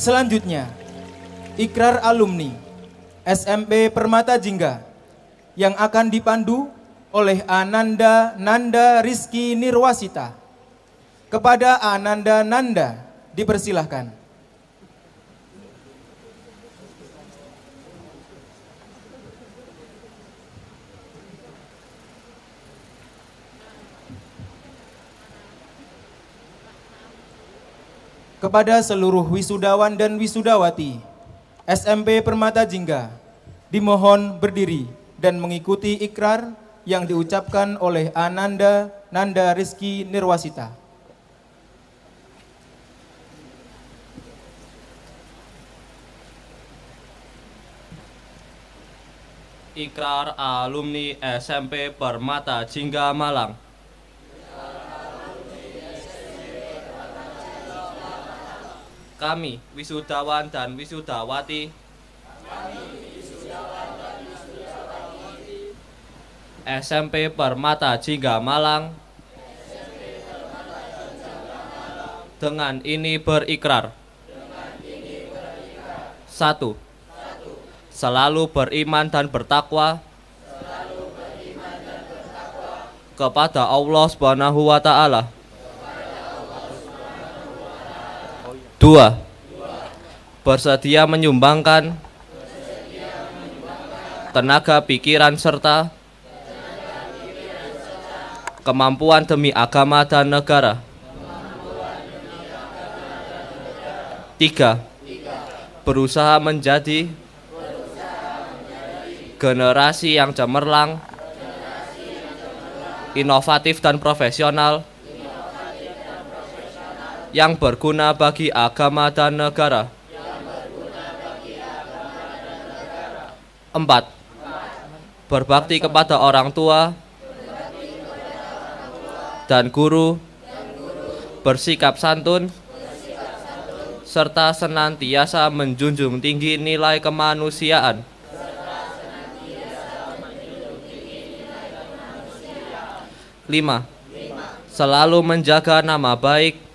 Selanjutnya, ikrar alumni SMP Permata Jingga yang akan dipandu oleh Ananda Nanda Rizky Nirwasita. Kepada Ananda Nanda dipersilahkan. Kepada seluruh wisudawan dan wisudawati SMP Permata Jingga, dimohon berdiri dan mengikuti ikrar yang diucapkan oleh Ananda Nanda Rizky Nirwasita. Ikrar alumni SMP Permata Jingga Malang. Kami, wisudawan dan wisudawati SMP Permata Jingga Malang, dengan ini berikrar. 1. Selalu beriman dan bertakwa kepada Allah Subhanahu wa Ta'ala. 2. Bersedia menyumbangkan tenaga, pikiran, serta kemampuan demi agama dan negara. 3. Berusaha menjadi generasi yang cemerlang, inovatif dan profesional, yang berguna bagi agama dan negara. 4. Berbakti kepada orang tua dan guru, bersikap santun, serta senantiasa menjunjung tinggi nilai kemanusiaan. 5. Selalu menjaga nama baik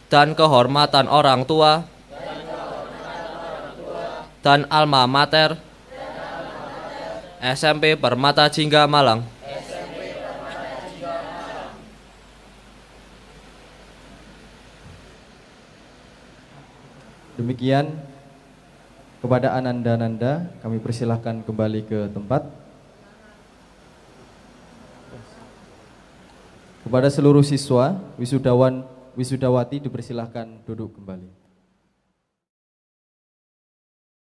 dan kehormatan orang tua dan alma mater SMP Permata Jingga Malang. Demikian, kepada Ananda Nanda kami persilahkan kembali ke tempat. Kepada seluruh siswa, wisudawan, wisudawati dipersilahkan duduk kembali.